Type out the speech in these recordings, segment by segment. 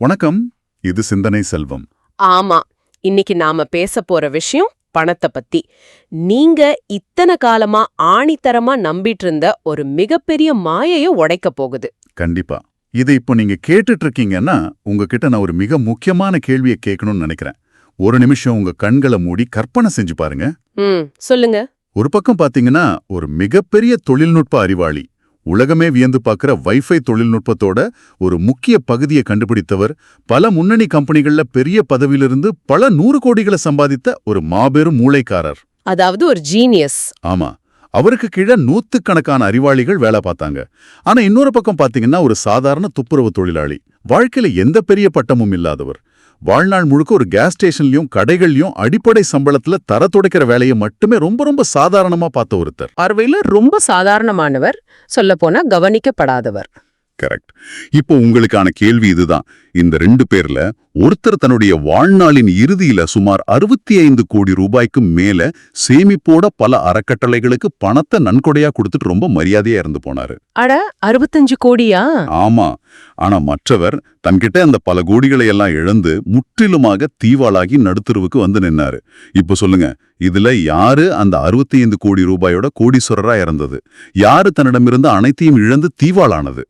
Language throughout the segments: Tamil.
வணக்கம். இது சிந்தனை செல்வம். ஆமா, இன்னைக்கு நாம பேச போற விஷயம் பணத்தை பத்தி. நீங்க இத்தனை காலமா ஆணித்தரமா நம்பிட்டு இருந்த ஒரு மிகப்பெரிய மாயைய உடைக்க போகுது. கண்டிப்பா. இது இப்போ நீங்க கேட்டுட்டு இருக்கீங்கன்னா உங்ககிட்ட நான் ஒரு மிக முக்கியமான கேள்வியை கேட்கணும்னு நினைக்கிறேன். ஒரு நிமிஷம் உங்க கண்களை மூடி கற்பனை செஞ்சு பாருங்க. சொல்லுங்க. ஒரு பக்கம் பாத்தீங்கன்னா ஒரு மிகப்பெரிய தொழில்நுட்ப அறிவாளி, உலகமே வியந்து பார்க்கிற வைஃபை தொழில்நுட்பத்தோட ஒரு முக்கிய பகுதியை கண்டுபிடித்தவர், பல முன்னணி கம்பெனிகள்ல பெரிய பதவியிலிருந்து பல 100 கோடிகளை சம்பாதித்த ஒரு மாபெரும் மூளைக்காரர். அதாவது ஒரு ஜீனியஸ். ஆமா, அவருக்கு கீழே நூத்துக்கணக்கான அறிவாளிகள் வேலை பார்த்தாங்க. ஆனா இன்னொரு பக்கம் பாத்தீங்கன்னா ஒரு சாதாரண துப்புரவு தொழிலாளி, வாழ்க்கையில எந்த பெரிய பட்டமும் இல்லாதவர், வாழ்நாள் முழுக்க ஒரு கேஸ் ஸ்டேஷன்லயும் கடைகள்லயும் அடிப்படை சம்பளத்துல தர துடைக்கிற வேலையை மட்டுமே ரொம்ப ரொம்ப சாதாரணமா பார்த்த ஒருத்தர். பார்வையில ரொம்ப சாதாரணமானவர், சொல்லப்போனா கவனிக்கப்படாதவர். கரெக்ட். இப்போ உங்களுக்கான கேள்வி இதுதான். இந்த 2 பேர்ல ஒருத்தர் தன்னுடைய வாழ்நாளின் இறுதியில சுமார் 65 கோடி ரூபாய்க்கு மேல சேமிப்போட பல அறக்கட்டளைகளுக்கு பணத்தை நன்கொடையா கொடுத்துட்டு ரொம்ப மரியாதையா இருந்து போனாரு. அட, 65 கோடியா? ஆமா. ஆனா மற்றவர் தன்கிட்ட அந்த பல கோடிகளை எல்லாம் இழந்து முற்றிலுமாக தீவாளாகி நடுத்தருவுக்கு வந்து நின்னாரு. இப்போ சொல்லுங்க, இதுல யாரு அந்த 65 கோடி ரூபாயோட கோடீஸ்வரரா இறந்தது? யாரு தன்னிடமிருந்து அனைத்தையும் இழந்து தீவாளானது?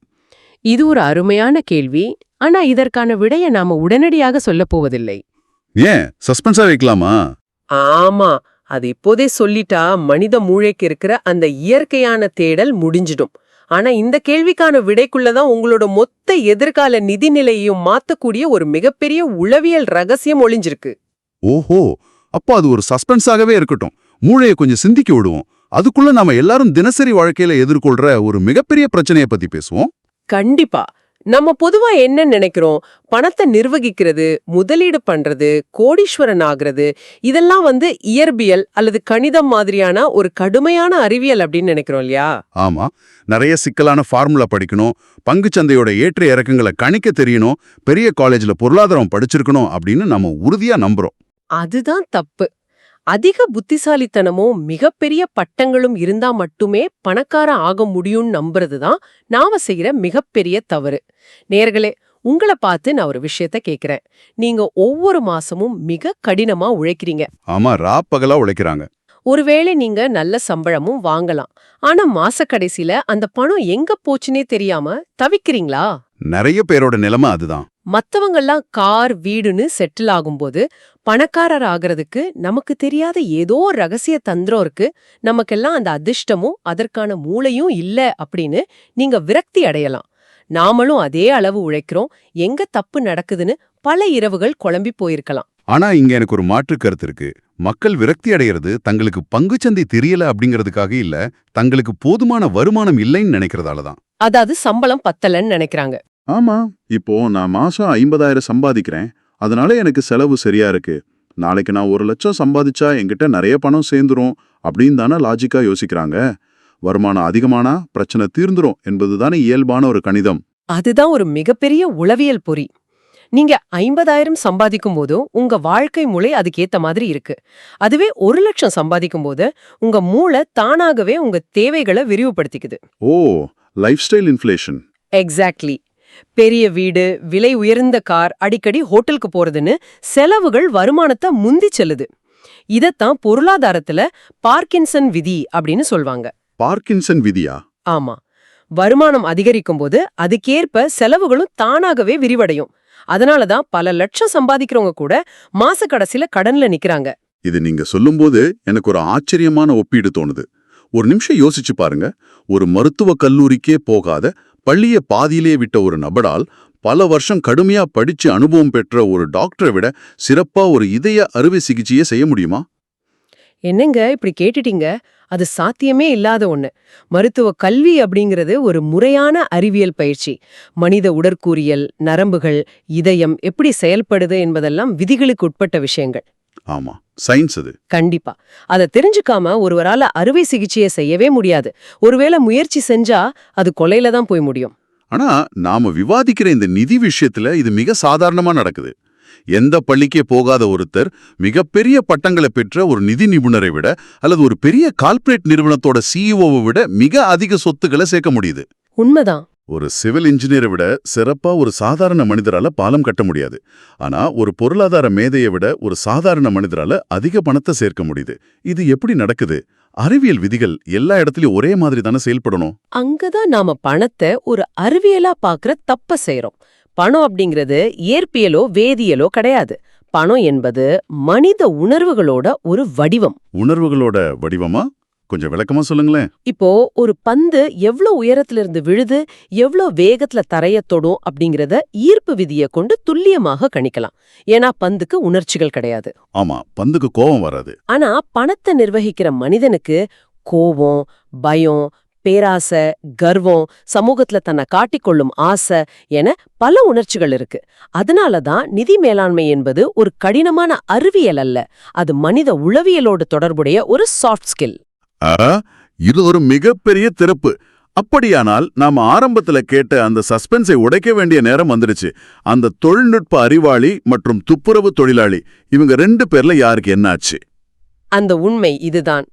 இது ஒரு அருமையான கேள்வி. ஆனா இதற்கான விடைய நாம உடனடியாக சொல்லப் போவதில்லை. ஏன் சஸ்பென்ஸா வைக்கலாமா? ஆமா, அது இப்போதே சொல்லிட்டா மனித மூளைக்கு இருக்கிற அந்த இயற்கையான தேடல் முடிஞ்சிடும். ஆனா இந்த கேள்விக்கான விடைக்குள்ளதான் உங்களோட மொத்த எதிர்கால நிதிநிலையையும் மாத்தக்கூடிய ஒரு மிகப்பெரிய உளவியல் ரகசியம் ஒளிஞ்சிருக்கு. ஓஹோ, அப்போ அது ஒரு சஸ்பென்ஸாகவே இருக்கட்டும். மூளையை கொஞ்சம் சிந்திக்க விடுவோம். அதுக்குள்ள நாம எல்லாரும் தினசரி வாழ்க்கையில எதிர்கொள்ற ஒரு மிகப்பெரிய பிரச்சனையை பத்தி பேசுவோம். கண்டிப்பா. நம்ம பொதுவா என்ன நினைக்கிறோம்? பணத்தை நிர்வகிக்கிறது, முதலீடு பண்றது, கோடீஸ்வரன் ஆகிறது, இதெல்லாம் இயற்பியல் அல்லது கணிதம் மாதிரியான ஒரு கடுமையான அறிவியல் அப்படின்னு நினைக்கிறோம் இல்லையா? ஆமா, நிறைய சிக்கலான ஃபார்முலா படிக்கணும், பங்குச்சந்தையோட ஏற்ற இறக்கங்களை கணிக்க தெரியணும், பெரிய காலேஜ்ல பொருளாதாரம் படிச்சிருக்கணும் அப்படின்னு நம்ம உறுதியா நம்புறோம். அதுதான் தப்பு. அதிக புத்திசாலித்தனமும் மிகப்பெரிய பட்டங்களும் இருந்தா மட்டுமே பணக்கார ஆக முடியும்னு நம்புறதுதான் நாம செய்யற மிகப்பெரிய தவறு. நேயர்களே, உங்களை பார்த்து நான் ஒரு விஷயத்த கேக்குறேன். நீங்க ஒவ்வொரு மாசமும் மிக கடினமா உழைக்கிறீங்க. ஆமா, ராப்பகலா உழைக்கிறாங்க. ஒருவேளை நீங்க நல்ல சம்பளமும் வாங்கலாம். ஆனா மாச கடைசியில அந்த பணம் எங்க போச்சுனே தெரியாம தவிக்கிறீங்களா? நிறைய பேரோட நிலைமை அதுதான். மத்தவங்கெல்லாம் கார் வீடுன்னு செட்டில் ஆகும்போது பணக்காரர் ஆகிறதுக்கு நமக்கு தெரியாத ஏதோ ரகசிய தந்திரம் இருக்கு, நமக்கெல்லாம் அந்த அதிர்ஷ்டமும் அதற்கான மூளையும் இல்ல அப்படின்னு நீங்க விரக்தி அடையலாம். நாமளும் அதே அளவு உழைக்கிறோம், எங்க தப்பு நடக்குதுன்னு பல இரவுகள் குழம்பி போயிருக்கலாம். ஆனா இங்க எனக்கு ஒரு மாற்று கருத்து இருக்கு. மக்கள் விரக்தி அடைகிறது தங்களுக்கு பங்குச்சந்தை தெரியல அப்படிங்கிறதுக்காக இல்ல, தங்களுக்கு போதுமான வருமானம் இல்லைன்னு நினைக்கிறதாலதான். அதாவது சம்பளம் பத்தலன்னு நினைக்கிறாங்க. ஆமா, இப்போ நான் மாசம் 50,000 சம்பாதிக்கிறேன், அதனால எனக்கு செலவு சரியா இருக்கு. நாளைக்கு நான் 1 லட்சம் சம்பாதிச்சா என்கிட்ட நிறைய பணம் சேர்ந்துரும் அப்படின்னு தானே லாஜிக்கா யோசிக்கிறாங்க. வருமானம் அதிகமானா பிரச்சனை தீர்ந்துரும் என்பதுதானே இயல்பான ஒரு கணிதம். அதுதான் ஒரு மிகப்பெரிய உளவியல் பொறி. நீங்க 50,000 சம்பாதிக்கும் போதும் உங்க வாழ்க்கை மூளை அதுக்கேத்த மாதிரி இருக்கு. அதுவே 1 லட்சம் சம்பாதிக்கும் போது உங்க மூளை தானாகவே உங்க தேவைகளை விரிவுபடுத்திக்குது. ஓ, லைஃப் ஸ்டைல் இன்ஃப்ளேஷன். எக்ஸாக்ட்லி. பெரிய வீடு, விலை உயர்ந்த கார், அடிக்கடி ஹோட்டலுக்கு போறதுன்னு செலவுகள் வருமானத்தை முந்தி செல்லுது. இதத்தான் பொருளாதாரத்துல பார்க்கின்சன் விதி அப்படின்னு சொல்வாங்க. பார்க்கின்சன் விதியா? ஆமா. வருமானம் அதிகரிக்கும் போது அதுக்கேற்ப செலவுகளும் தானாகவே விரிவடையும். அதனாலதான் பல லட்சம் சம்பாதிக்கிறவங்க கூட மாச கடைசியில கடன்ல நிக்கிறாங்க. இது நீங்க சொல்லும்போது எனக்கு ஒரு ஆச்சரியமான ஒப்பீடு தோணுது. ஒரு நிமிஷம் யோசிச்சு பாருங்க. ஒரு மருத்துவ கல்லூரிக்கே போகாத, பள்ளியை பாதியிலே விட்ட ஒரு நபரால் பல வருஷம் கடுமையா படிச்சு அனுபவம் பெற்ற ஒரு டாக்டரை விட சிறப்பா ஒரு இதய அறுவை சிகிச்சையை செய்ய முடியுமா? என்னங்க இப்படி கேட்டுட்டீங்க? அது சாத்தியமே இல்லாத ஒண்ணு. மருத்துவ கல்வி அப்படிங்கிறது ஒரு முறையான அறிவியல் பயிற்சி. மனித உடற்கூறியல், நரம்புகள், இதயம் எப்படி செயல்படுது என்பதெல்லாம் விதிகளுக்கு உட்பட்ட விஷயங்கள். ஆமா, சயின்ஸ் அது. கண்டிப்பா. அதை தெரிஞ்சுக்காம ஒருவரால அறுவை சிகிச்சையை செய்யவே முடியாது. ஒருவேளை முயற்சி செஞ்சா அது கொலையில தான் போய் முடியும். ஆனா நாம விவாதிக்கிற இந்த நிதி விஷயத்துல இது மிக சாதாரணமா நடக்குது. எந்த பள்ளிக்கே போகாத ஒருத்தர் மிகப்பெரிய பட்டங்களை பெற்ற ஒரு நிதி நிபுணரை விட அல்லது ஒரு பெரிய கார்ப்பரேட் நிறுவனத்தோட சிஇஓவை விட மிக அதிக சொத்துக்களை சேர்க்க முடியுது. உண்மைதான். ஒரு சிவில் இன்ஜினியரை விட சிறப்பா ஒரு சாதாரண மனிதரால பாலம் கட்ட முடியாது. ஆனா ஒரு பொருளாதார மேதையை விட ஒரு சாதாரண மனிதரால அதிக பணத்தை சேர்க்க முடியுது. இது எப்படி நடக்குது? அறிவியல் விதிகள் எல்லா இடத்துலயும் ஒரே மாதிரி தானே செயல்படணும். அங்கதான் நாம பணத்தை ஒரு அறிவியலா பாக்குற தப்ப செய்றோம். பணம் அப்படிங்கிறது இயற்பியலோ வேதியியலோ கிடையாது. பணம் என்பது மனித உணர்வுகளோட ஒரு வடிவம். உணர்வுகளோட வடிவமா? கொஞ்சம் விளக்கமா சொல்லுங்களேன். இப்போ ஒரு பந்து எவ்ளோ உயரத்துல இருந்து விழுது, எவ்ளோ வேகத்துல தரைய தொடும் அப்படிங்கறத ஈர்ப்பு விதியை கொண்டு துல்லியமாக கணிக்கலாம். ஏன்னா பந்துக்கு உணர்ச்சிகள் கிடையாது. ஆமா, பந்துக்கு கோபம் வராது. ஆனா பணத்தை நிர்வகிக்கிற மனிதனுக்கு கோபம், பயம், பேராசை, கர்வம், சமூகத்துல தன்னை காட்டிக்கொள்ளும் ஆசை என பல உணர்ச்சிகள் இருக்கு. அதனாலதான் நிதி மேலாண்மை என்பது ஒரு கடினமான அறிவியல் அல்ல, அது மனித உளவியலோடு தொடர்புடைய ஒரு சாஃப்ட் ஸ்கில். இது ஒரு மிகப்பெரிய திறப்பு. அப்படியானால் நாம ஆரம்பத்துல கேட்ட அந்த சஸ்பென்ஸை உடைக்க வேண்டிய நேரம் வந்துருச்சு. அந்த தொழில்நுட்ப அறிவாளி மற்றும் துப்புரவு தொழிலாளி, இவங்க 2 பேர்ல யாருக்கு என்னாச்சு? அந்த உண்மை இதுதான்.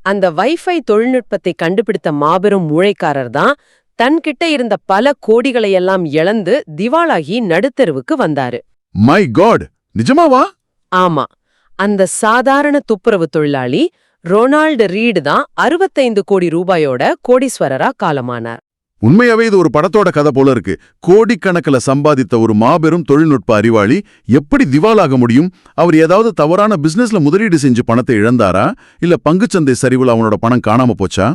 அந்த வைஃபை தொழில்நுட்பத்தை கண்டுபிடித்த மாபெரும் மூளைக்காரர் தான் தன்கிட்ட இருந்த பல கோடிகளையெல்லாம் இழந்து திவாலாகி நடுத்தெருவுக்கு வந்தாரு. மை காட், நிஜமாவா? ஆமா, அந்த சாதாரண துப்புரவு தொழிலாளி ரொனால்டு ரீடு தான் 65 கோடி ரூபாயோட கோடீஸ்வரரா காலமானார். உண்மையாவே இது ஒரு படத்தோட கதை போல இருக்கு. கோடிக்கணக்கில் சம்பாதித்த ஒரு மாபெரும் தொழில்நுட்ப அறிவாளி எப்படி திவாலாக முடியும்? அவர் ஏதாவது தவறான பிசினஸ்ல முதலீடு செஞ்சு பணத்தை இழந்தாரா? இல்ல பங்குச்சந்தை சரிவுல அவனோட பணம் காணாம போச்சா?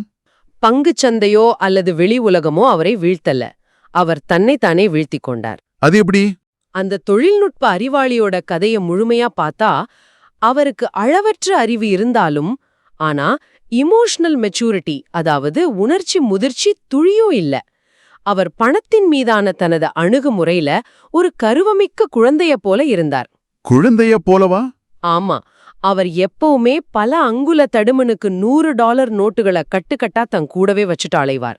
பங்குச்சந்தையோ அல்லது வெளி உலகமோ அவரை வீழ்த்தல. அவர் தன்னைத்தானே வீழ்த்திக் கொண்டார். அது எப்படி? அந்த தொழில்நுட்ப அறிவாளியோட கதையை முழுமையா பார்த்தா அவருக்கு அளவற்ற அறிவு இருந்தாலும், ஆனா இமோஷனல் மெச்சூரிட்டி, அதாவது உணர்ச்சி முதிர்ச்சி துளியும் இல்ல. அவர் பணத்தின் மீதான தனது அணுகுமுறையில ஒரு கருவமிக்க குழந்தைய போல இருந்தார். குழந்தைய போலவா? ஆமா, அவர் எப்பவுமே பல அங்குல தடுமனுக்கு $100 நோட்டுகளை கட்டுக்கட்டா தன் கூடவே வச்சுட்டு அலைவார்.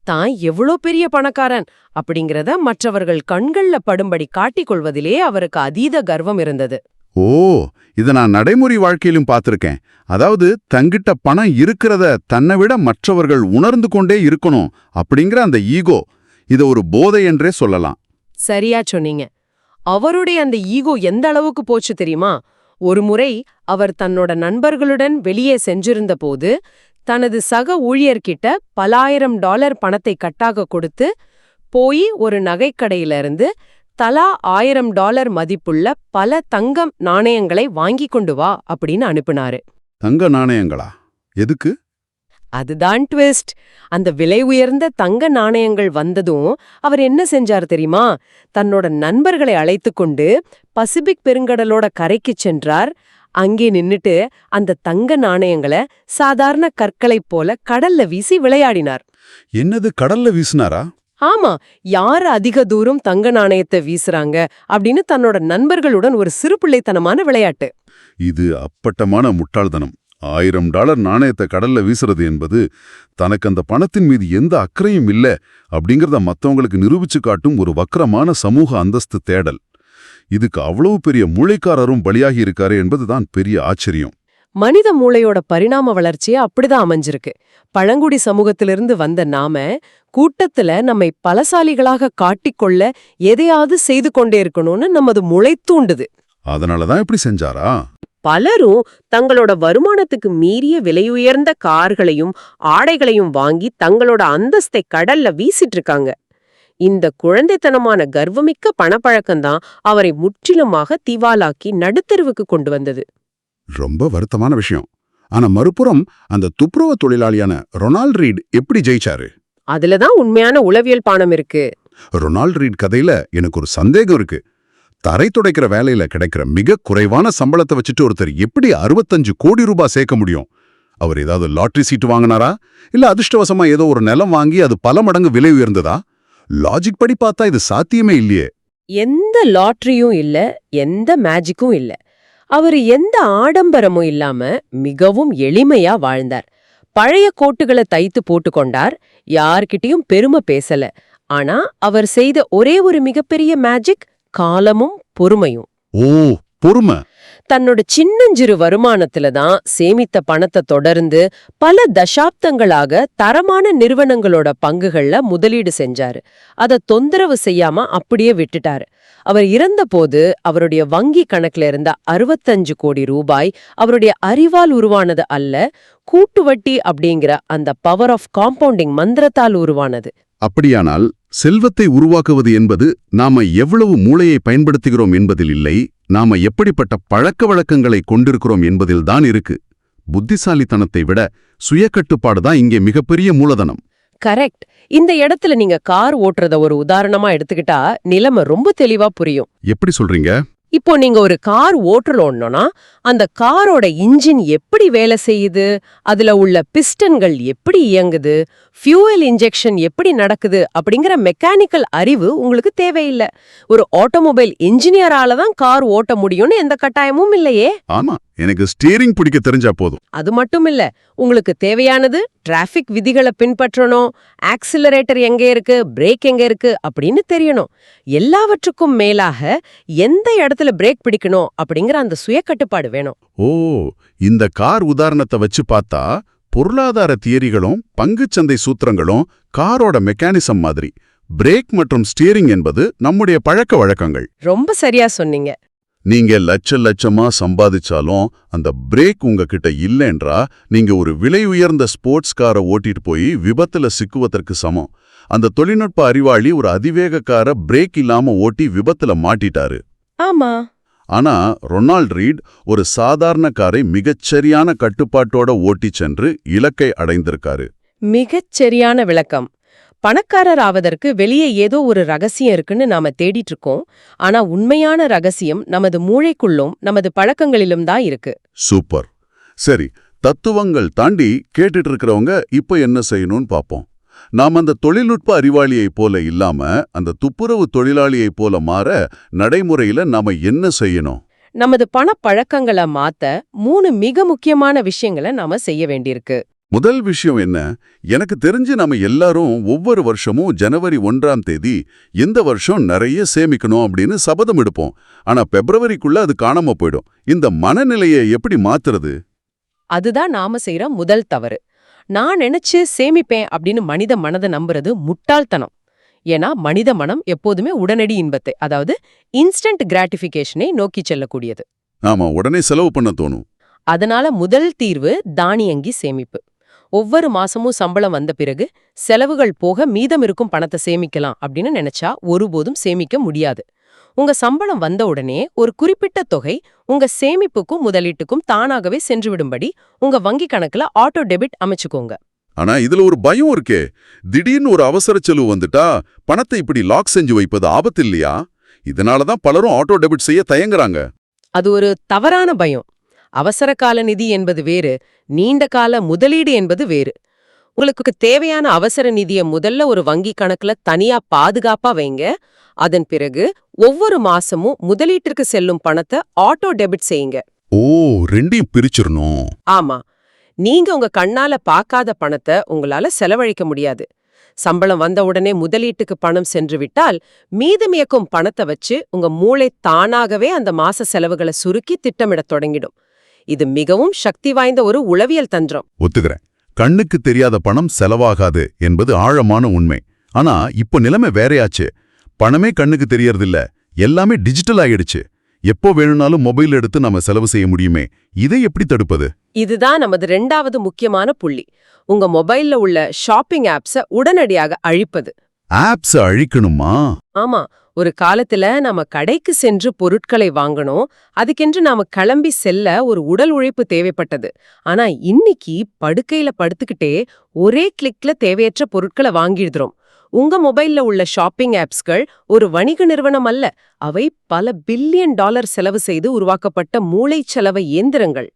தான் எவ்வளோ பெரிய பணக்காரன் அப்படிங்கறத மற்றவர்கள் கண்கள்ல படும்படி காட்டிக்கொள்வதிலே அவருக்கு அதீத கர்வம் இருந்தது. ஓ, இத நான் நடைமுறை வாழ்க்கையிலும் பார்த்திருக்கேன். அதாவது தங்கிட்ட பணம் இருக்கிறத தன்னை விட மற்றவர்கள் உணர்ந்து கொண்டே இருக்கணும் அப்படிங்கிற அந்த ஈகோ, இத ஒரு போதை என்றே சொல்லலாம். சரியா சொன்னீங்க. அவருடைய அந்த ஈகோ எந்த அளவுக்கு போச்சு தெரியுமா? ஒரு முறை அவர் தன்னோட நண்பர்களுடன் வெளியே சென்றிருந்த போது தனது சக ஊழியர்கிட்ட $1000 பணத்தை கட்டாக கொடுத்து போய் ஒரு நகைக்கடையில இருந்து தலா $1000 மதிப்புள்ள பல தங்கம் நாணயங்களை வாங்கி கொண்டு வா அப்படின்னு அனுப்பினாரு. தங்க நாணயங்களா? எதுக்கு? அதுதான் ட்விஸ்ட். அந்த விலை உயர்ந்த தங்க நாணயங்கள் வந்ததும் அவர் என்ன செஞ்சார் தெரியுமா? தன்னோட நண்பர்களை அழைத்துக்கொண்டு பசிபிக் பெருங்கடலோட கரைக்குச் சென்றார். அங்கே நின்னுட்டு அந்த தங்க நாணயங்களை சாதாரண கற்களைப் போல கடல்ல வீசி விளையாடினார். என்னது, கடல்ல வீசினாரா? ஆமா, யாரு அதிக தூரம் தங்க நாணயத்தை வீசுறாங்க அப்படின்னு தன்னோட நண்பர்களுடன் ஒரு சிறுபிள்ளைத்தனமான விளையாட்டு. இது அப்பட்டமான முட்டாள்தனம். $1000 நாணயத்தை கடல்ல வீசுறது என்பது தனக்கு அந்த பணத்தின் மீது எந்த அக்கறையும் இல்ல அப்படிங்கறத மத்தவங்களுக்கு நிரூபிச்சு காட்டும் ஒரு வக்கரமான சமூக அந்தஸ்து தேடல். இதுக்கு அவ்வளவு பெரிய மூளைக்காரரும் பலியாகி இருக்காரு என்பதுதான் பெரிய ஆச்சரியம். மனித மூளையோட பரிணாம வளர்ச்சியே அப்படிதான் அமைஞ்சிருக்கு. பழங்குடி சமூகத்திலிருந்து வந்த நாம கூட்டத்துல நம்மை பலசாலிகளாக காட்டிக்கொள்ள எதையாவது செய்து கொண்டே இருக்கணும்னு நமது மூளை தூண்டுது. அதனாலதான் இப்படி செஞ்சாரா? பலரும் தங்களோட வருமானத்துக்கு மீறிய விலையுயர்ந்த கார்களையும் ஆடைகளையும் வாங்கி தங்களோட அந்தஸ்தை கடல்ல வீசிட்டு இருக்காங்க. இந்த குழந்தைத்தனமான கர்வமிக்க பணப்பழக்கம்தான் அவரை முற்றிலுமாக திவாலாக்கி நடுத்தெருவுக்கு கொண்டு வந்தது. ரொம்ப வருத்தமான விஷயம். ஆனா மறுபுறம் அந்த துப்புரவு தொழிலாளியான ரொனால்ட் ரீட் எப்படி ஜெயிச்சாரு? அதுலதான் உண்மையான உளவியல் பாடம் இருக்கு. ரொனால்ட் ரீட் கதையில எனக்கு ஒரு சந்தேகம் இருக்கு. தரை துடைக்கிற வேலையில கிடைக்கிற மிக குறைவான சம்பளத்தை வச்சுட்டு ஒருத்தர் எப்படி 65 கோடி ரூபாய் சேர்க்க முடியும்? அவர் ஏதாவது லாட்டரி சீட்டு வாங்கினாரா? இல்ல அதிர்ஷ்டவசமா ஏதோ ஒரு நிலம் வாங்கி அது பல மடங்கு விலை உயர்ந்ததா? லாஜிக் படி பார்த்தா இது சாத்தியமே இல்லையே. எந்த லாட்டரியும் இல்ல, எந்த மேஜிக்கும் இல்ல. அவரு எந்த ஆடம்பரமும் இல்லாம மிகவும் எளிமையா வாழ்ந்தார். பழைய கோட்டுகளை தைத்து போட்டுக்கொண்டார். யார்கிட்டயும் பெருமை பேசல. ஆனா அவர் செய்த ஒரே ஒரு மிகப்பெரிய மேஜிக் காலமும் பொறுமையும். ஓ, பொறுமை. தன்னோட சின்னஞ்சிறு வருமானத்துல தான் சேமித்த பணத்தை தொடர்ந்து பல தசாப்தங்களாக தரமான நிறுவனங்களோட பங்குகள்ல முதலீடு செஞ்சாரு. அத தொந்தரவு செய்யாம அப்படியே விட்டுட்டாரு. அவர் இறந்தபோது அவருடைய வங்கி கணக்குல இருந்த 65 கோடி ரூபாய் அவருடைய அறிவால் உருவானது அல்ல, கூட்டு வட்டி அப்படிங்கிற அந்த பவர் ஆஃப் காம்பவுண்டிங் மந்திரத்தால் உருவானது. அப்படியானால் செல்வத்தை உருவாக்குவது என்பது நாம எவ்வளவு மூளையை பயன்படுத்துகிறோம் என்பதில் இல்லை, நாம எப்படிப்பட்ட பழக்க வழக்கங்களை கொண்டிருக்கிறோம் என்பதில்தான் இருக்கு. புத்திசாலித்தனத்தை விட சுயக்கட்டுப்பாடு தான் இங்கே மிகப்பெரிய மூலதனம். கரெக்ட். இந்த இடத்துல நீங்க கார் ஓட்டுறத ஒரு உதாரணமா எடுத்துக்கிட்டா நிலைமை ரொம்ப தெளிவா புரியும். எப்படி சொல்றீங்க? இப்போ நீங்க ஒரு கார் ஓட்டுறோம்னா அந்த காரோட இன்ஜின் எப்படி வேலை செய்யுது, அதுல உள்ள பிஸ்டன்கள் எப்படி இயங்குது, ஃபியூயல் இன்ஜெக்ஷன் எப்படி நடக்குது அப்படிங்கிற மெக்கானிக்கல் அறிவு உங்களுக்கு தேவையில்லை. ஒரு ஆட்டோமொபைல் இன்ஜினியரால தான் கார் ஓட்ட முடியும்னு எந்த கட்டாயமும் இல்லையே. ஆமா, எனக்கு ஸ்டீரிங் பிடிக்க தெரிஞ்சா போதும். அது மட்டும் இல்ல, உங்களுக்கு தேவையானது டிராஃபிக் விதிகளை பின்பற்றணும், ஆக்சிலரேட்டர் எங்க இருக்கு, பிரேக் எங்க இருக்கு அப்படின்னு தெரியணும். எல்லாவற்றுக்கும் மேலாக எந்த இடத்துல பிரேக் பிடிக்கணும் அப்படிங்கிற அந்த சுய கட்டுப்பாடு வேணும். ஓ, இந்த கார் உதாரணத்தை வச்சு பார்த்தா பொருளாதார தியரிகளும் பங்குச்சந்தை சூத்திரங்களும் காரோட மெக்கானிசம் மாதிரி. பிரேக் மற்றும் ஸ்டீரிங் என்பது நம்முடைய பழக்க வழக்கங்கள். ரொம்ப சரியா சொன்னீங்க. நீங்க லட்சமா சம்பாதிச்சாலும் அந்த பிரேக் உங்ககிட்ட இல்லைன்றா நீங்க ஒரு விலை உயர்ந்த ஸ்போர்ட்ஸ் காரை ஓட்டிட்டு போய் விபத்துல சிக்குவதற்கு சமம். அந்த தொழில்நுட்ப அறிவாளி ஒரு அதிவேக காரை பிரேக் இல்லாம ஓட்டி விபத்துல மாட்டிட்டாரு. ஆமா. ஆனா ரொனால்ட் ரீட் ஒரு சாதாரண காரை மிகச்சரியான கட்டுப்பாட்டோட ஓட்டிச் சென்று இலக்கை அடைந்திருக்காரு. மிகச்சரியான விளக்கம். பணக்காரர் ஆவதற்கு வெளியே ஏதோ ஒரு ரகசியம் இருக்குன்னு நாம தேடிட்டு இருக்கோம். ஆனா உண்மையான ரகசியம் நமது மூளைக்குள்ளும் நமது பழக்கங்களிலும் தான் இருக்கு. சூப்பர். சரி, தத்துவங்கள் தாண்டி கேட்டுட்டு இருக்கிறவங்க இப்ப என்ன செய்யணும்னு பாப்போம். நாம் அந்த தொழில்நுட்ப அறிவாளியைப் போல இல்லாம அந்த துப்புரவு தொழிலாளியைப் போல மாற நடைமுறையில நாம என்ன செய்யணும்? நமது பணப்பழக்கங்களை மாத்த 3 மிக முக்கியமான விஷயங்களை நாம செய்ய வேண்டியிருக்கு. முதல் விஷயம் என்ன? எனக்கு தெரிஞ்சு நம்ம எல்லாரும் ஒவ்வொரு வருஷமும் ஜனவரி 1ஆம் தேதி இந்த வருஷம் நிறைய சேமிக்கணும் அப்படின்னு சபதம் எடுப்போம். ஆனா பிப்ரவரிக்குள்ள அது காணாம போயிடும். இந்த மனநிலையை எப்படி மாத்துறது? அதுதான் நாம செய்யற முதல் தவறு. நான் நினைச்சு சேமிப்பேன் அப்படின்னு மனித மனதை நம்புறது முட்டாள்தனம். ஏன்னா மனித மனம் எப்போதுமே உடனடி இன்பத்தை, அதாவது இன்ஸ்டன்ட் கிராட்டிஃபிகேஷனை நோக்கி செல்லக்கூடியது. ஆமா, உடனே செலவு பண்ண தோணும். அதனால முதல் தீர்வு தானியங்கி சேமிப்பு. ஒவ்வொரு மாசமும் சம்பளம் வந்த பிறகு செலவுகள் போக மீதம் இருக்கும் பணத்தை சேமிக்கலாம் அப்படின்னு நினைச்சா ஒருபோதும் சேமிக்க முடியாது. உங்க சம்பளம் வந்த உடனே ஒரு குறிப்பிட்ட தொகை உங்க சேமிப்புக்கும் முதலீட்டுக்கும் தானாகவே சென்றுவிடும்படி உங்க வங்கி கணக்குல ஆட்டோ டெபிட் அமைச்சுக்கோங்க. ஆனா இதுல ஒரு பயம் இருக்கே. திடீர்னு ஒரு அவசர செலவு வந்துட்டா பணத்தை இப்படி லாக் செஞ்சு வைப்பது ஆபத்து இல்லையா? இதனாலதான் பலரும் ஆட்டோ டெபிட் செய்ய தயங்குறாங்க. அது ஒரு தவறான பயம். அவசர கால நிதி என்பது வேறு, நீண்ட கால முதலீடு என்பது வேறு. உங்களுக்கு தேவையான அவசர நிதியை முதல்ல ஒரு வங்கி கணக்குல தனியா பாதுகாப்பா வைங்க. அதன் பிறகு ஒவ்வொரு மாசமும் முதலீட்டிற்கு செல்லும் பணத்தை ஆட்டோ டெபிட் செய்யுங்க. ஓ, ரெண்டையும் பிரிச்சிரணும். ஆமா, நீங்க உங்க கண்ணால பார்க்காத பணத்தை உங்களால செலவழிக்க முடியாது. சம்பளம் வந்த உடனே முதலீட்டுக்கு பணம் சென்று விட்டால் மீதமியக்கும் பணத்தை வச்சு உங்க மூளை தானாகவே அந்த மாச செலவுகளை சுருக்கி திட்டமிடத் தொடங்கிடும். இது மிகவும் சக்தி வாய்ந்த ஒரு உளவியல் தந்திரம். ஒத்துக்கிறேன். கண்ணுக்கு தெரியாத பணம் செலவாகாது என்பது ஆழமான உண்மை. ஆனா இப்போ நிலைமை வேறையாச்சு. பணமே கண்ணுக்கு தெரியறதில்ல, எல்லாமே டிஜிட்டல் ஆயிடுச்சு. எப்போ வேணும்னாலும் மொபைல் எடுத்து நம்ம செலவு செய்ய முடியுமே. இதை எப்படி தடுப்பது? இதுதான் நமது 2வது முக்கியமான புள்ளி. உங்க மொபைல்ல உள்ள ஷாப்பிங் ஆப்ஸ உடனடியாக அழிப்பது. ஆப்ஸ் அழிக்கணுமா? ஆமா, ஒரு காலத்துல நாம கடைக்கு சென்று பொருட்களை வாங்கணும், அதுக்கென்று நாம கிளம்பி செல்ல ஒரு உடல் உழைப்பு தேவைப்பட்டது. ஆனா இன்னைக்கு படுக்கையில படுத்துக்கிட்டே ஒரே கிளிக்ல தேவையற்ற பொருட்களை வாங்கிடுறோம். உங்க மொபைல்ல உள்ள ஷாப்பிங் ஆப்ஸ்கள் ஒரு வணிக நிறுவனம் அல்ல, அவை பல பில்லியன் டாலர் செலவு செய்து உருவாக்கப்பட்ட மூளைச்சலவை இயந்திரங்கள்.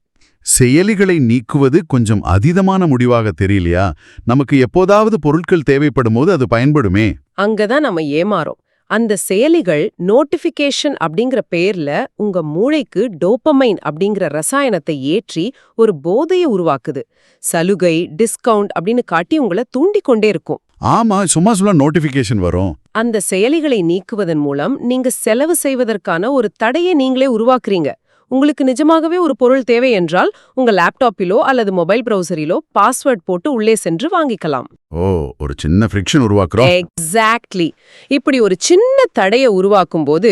செயலிகளை நீக்குவது கொஞ்சம் அதீதமான முடிவாக தெரியலையா? நமக்கு எப்போதாவது பொருட்கள் தேவைப்படும் போது அது பயன்படுமே. அங்கதான் நம்ம ஏமாறோம். அந்த செயலிகள் நோட்டிஃபிகேஷன் அப்படிங்கிற பேர்ல உங்க மூளைக்கு டோபமைன் அப்படிங்கிற ரசாயனத்தை ஏற்றி ஒரு போதையை உருவாக்குது. சலுகை, டிஸ்கவுண்ட் அப்படின்னு காட்டி உங்களை தூண்டிக்கொண்டே இருக்கும். ஆமா, சும்மா சொல்ல நோட்டிஃபிகேஷன் வரும். அந்த செயலிகளை நீக்குவதன் மூலம் நீங்க செலவு செய்வதற்கான ஒரு தடையை நீங்களே உருவாக்குறீங்க. உங்களுக்கு நிஜமாகவே ஒரு பொருள் தேவை என்றால் உங்க லேப்டாப்பிலோ அல்லது மொபைல் பிரவுசரிலோ பாஸ்வேர்ட் போட்டு உள்ளே சென்று வாங்கிக்கலாம். ஓ, ஒரு சின்ன ஃப்ரிக்ஷன் உருவாக்குறோம். எக்ஸாக்ட்லி. இப்படி ஒரு சின்ன தடையை உருவாக்கும் போது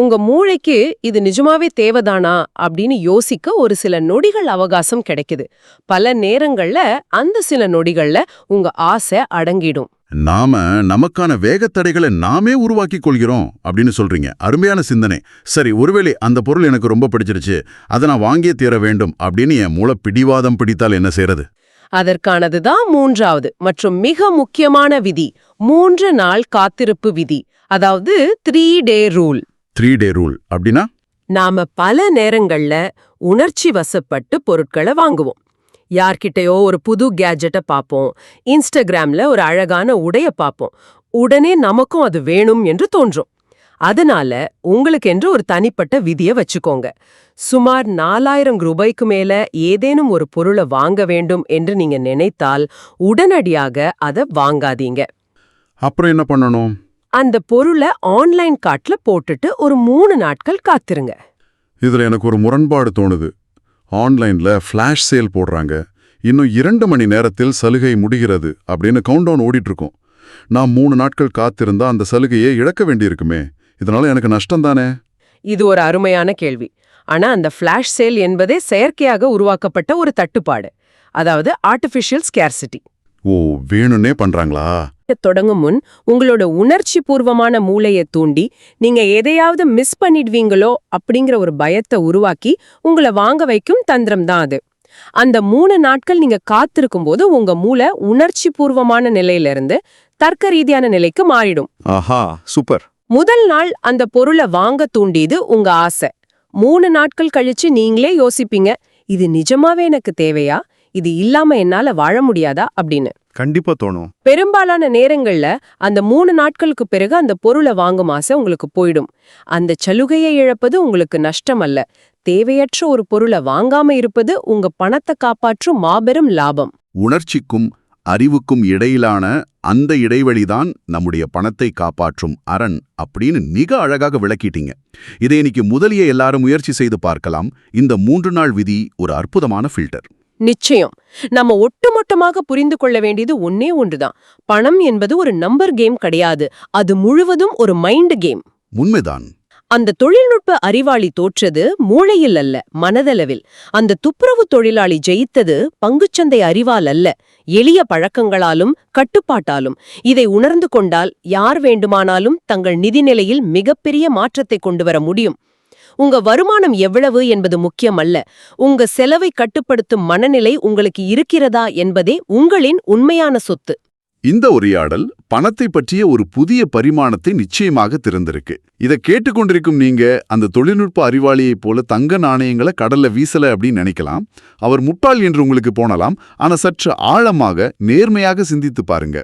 உங்க மூளைக்கு இது நிஜமாவே தேவைதானா அப்படின்னு யோசிக்க ஒரு சில நொடிகள் அவகாசம் கிடைக்குது. பல நேரங்கள்ல அந்த சில நொடிகள்ல உங்க ஆசை அடங்கிடும். நாம நமக்கான வேகத்தடைகளை நாமே உருவாக்கிக் கொள்கிறோம் அப்படின்னு சொல்றீங்க. அருமையான சிந்தனை. சரி, ஒருவேளை அந்த பொருள் எனக்கு ரொம்ப பிடிச்சிருச்சு, அதை நான் வாங்கியே தீர வேண்டும் அப்படின்னு என் மூளை பிடிவாதம் பிடித்தால் என்ன செய்யறது? அதற்கானதுதான் 3வது மற்றும் மிக முக்கியமான விதி, 3 நாள் காத்திருப்பு விதி. அதாவது 3 டே ரூல். 3 டே ரூல் அப்படின்னா? நாம பல நேரங்கள்ல உணர்ச்சி வசப்பட்டு பொருட்களை வாங்குவோம். யார்கிட்டயோ ஒரு புது கேஜெட்டை பார்ப்போம், இன்ஸ்டாகிராம்ல ஒரு அழகான உடைய பார்ப்போம். உடனே நமக்கும் அது வேணும் என்று தோன்றும். அதனால உங்களுக்கென்று ஒரு தனிப்பட்ட விதியை வச்சுக்கோங்க. சுமார் 4000 ரூபாய்க்கு மேல ஏதேனும் ஒரு பொருளை வாங்க வேண்டும் என்று நீங்க நினைத்தால் உடனடியாக அதை வாங்காதீங்க. அப்புறம் என்ன பண்ணணும்? அந்த பொருளை ஆன்லைன் கார்ட்ல போட்டுட்டு ஒரு 3 நாட்கள் காத்திருங்க. இதுல எனக்கு ஒரு முரண்பாடு தோணுது. ஆன்லைன்ல ஃபிளாஷ் சேல் போடுறாங்க, இன்னும் 2 மணி நேரத்தில் சலுகை முடிகிறது அப்படின்னு கவுண்டவுன் ஓடிட்டு இருக்கும். நான் 3 நாட்கள் காத்திருந்தா அந்த சலுகையை இழக்க வேண்டியிருக்குமே. இதனால எனக்கு நஷ்டம் தானே? இது ஒரு அருமையான கேள்வி. ஆனா அந்த ஃபிளாஷ் சேல் என்பதே செயற்கையாக உருவாக்கப்பட்ட ஒரு தட்டுப்பாடு. அதாவது ஆர்டிஃபிஷியல் ஸ்கேர்சிட்டி. ஓ, வேணும்னே பண்றாங்களா? தொடங்கும் முன் உங்களோட உணர்ச்சி பூர்வமான மூளையை தூண்டி நீங்க எதையாவது மிஸ் பண்ணிடுவீங்களோ அப்படிங்கிற ஒரு பயத்தை உருவாக்கி உங்களை வாங்க வைக்கும் தந்திரம் தான் அது. அந்த 3 நாட்கள் நீங்க காத்திருக்கும் போது உங்க மூளை உணர்ச்சி பூர்வமான நிலையிலிருந்து தர்க்க ரீதியான நிலைக்கு மாறிடும். ஆஹா, சூப்பர். முதல் நாள் அந்த பொருளை வாங்க தூண்டியது உங்க ஆசை. 3 நாட்கள் கழிச்சு நீங்களே யோசிப்பீங்க, இது நிஜமாவே எனக்கு தேவையா, இது இல்லாம என்னால வாழ முடியாதா அப்படின்னு. கண்டிப்பா தோணும். பெரும்பாலான நேரங்கள்ல அந்த 3 நாட்களுக்கு பிறகு அந்த பொருளை வாங்கும் ஆசை உங்களுக்கு போயிடும். அந்த சலுகையை இழப்பது உங்களுக்கு நஷ்டம் அல்ல. தேவையற்ற ஒரு பொருளை வாங்காம இருப்பது உங்க பணத்தை காப்பாற்றும் மாபெரும் லாபம். உணர்ச்சிக்கும் அறிவுக்கும் இடையிலான அந்த இடைவெளிதான் நம்முடைய பணத்தை காப்பாற்றும் அரண் அப்படின்னு மிக அழகாக விளக்கிட்டீங்க. இதை இன்னைக்கு முதலிய எல்லாரும் முயற்சி செய்து பார்க்கலாம். இந்த 3 நாள் விதி ஒரு அற்புதமான ஃபில்டர். நிச்சயம். நம்ம ஒட்டுமொத்தமாக புரிந்து கொள்ள வேண்டியது ஒன்னே ஒன்றுதான். பணம் என்பது ஒரு நம்பர் கேம் கிடையாது. அது முழுவதும் ஒரு மைண்ட் கேம். உண்மைதான். அந்த தொழில்நுட்ப அறிவாளி தோற்றது மூளையில் அல்ல, மனதளவில். அந்த துப்புரவு தொழிலாளி ஜெயித்தது பங்குச்சந்தை அறிவால் அல்ல, எளிய பழக்கங்களாலும் கட்டுப்பாட்டாலும். இதை உணர்ந்து கொண்டால் யார் வேண்டுமானாலும் தங்கள் நிதிநிலையில் மிகப்பெரிய மாற்றத்தை கொண்டு வர முடியும். உங்க வருமானம் எவ்வளவு என்பது முக்கியமல்ல, உங்க செலவை கட்டுப்படுத்தும் மனநிலை உங்களுக்கு இருக்கிறதா என்பதே உங்களின் உண்மையான சொத்து. இந்த உரையாடல் பணத்தை பற்றிய ஒரு புதிய பரிமாணத்தை நிச்சயமாக திறந்திருக்கு. இதை கேட்டுக்கொண்டிருக்கும் நீங்க அந்த தொழில்நுட்ப அறிவாளியைப் போல தங்க நாணயங்களை கடல்ல வீசல அப்படின்னு நினைக்கலாம். அவர் முட்டாள் என்று உங்களுக்கு போனலாம். ஆனா சற்று ஆழமாக நேர்மையாக சிந்தித்து பாருங்க.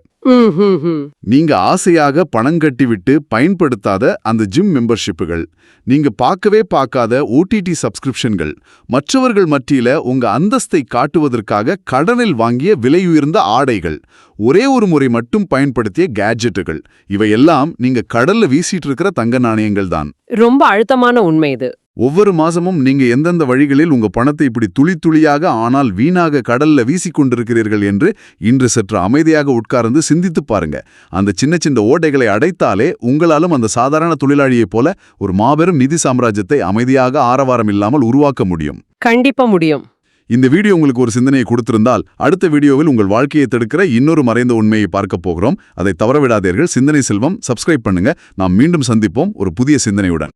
நீங்க ஆசையாக பணம் கட்டிவிட்டு பயன்படுத்தாத அந்த ஜிம் மெம்பர்ஷிப்புகள், நீங்க பார்க்கவே பார்க்காத ஓடிடி சப்ஸ்கிரிப்ஷன்கள், மற்றவர்கள் மத்தியில உங்க அந்தஸ்தை காட்டுவதற்காக கடனில் வாங்கிய விலையுயர்ந்த ஆடைகள், ஒரே ஒரு முறை மட்டும் பயன்படுத்திய கேட்ஜெட்டுகள், இவையெல்லாம் நீங்க கடல்ல வீசிட்டு இருக்கிற தங்க நாணயங்கள் தான். ரொம்ப அழுத்தமான உண்மை இது. ஒவ்வொரு மாசமும் நீங்க எந்தெந்த வழிகளில் உங்க பணத்தை இப்படி துளி துளியாக ஆனால் வீணாக கடல்ல வீசிக்கொண்டிருக்கிறீர்கள் என்று இன்று சற்று அமைதியாக உட்கார்ந்து சிந்தித்து பாருங்க. அந்த சின்ன சின்ன ஓட்டைகளை அடைத்தாலே உங்களாலும் அந்த சாதாரண தொழிலாளியைப் போல ஒரு மாபெரும் நிதி சாம்ராஜ்யத்தை அமைதியாக ஆரவாரம் இல்லாமல் உருவாக்க முடியும். கண்டிப்பா முடியும். இந்த வீடியோ உங்களுக்கு ஒரு சிந்தனையை கொடுத்திருந்தால் அடுத்த வீடியோவில் உங்கள் வாழ்க்கையை தடுக்கிற இன்னொரு மறைந்த உண்மையை பார்க்க போகிறோம். அதை தவறவிடாதீர்கள். சிந்தனை செல்வம் சப்ஸ்கிரைப் பண்ணுங்க. நாம் மீண்டும் சந்திப்போம் ஒரு புதிய சிந்தனையுடன்.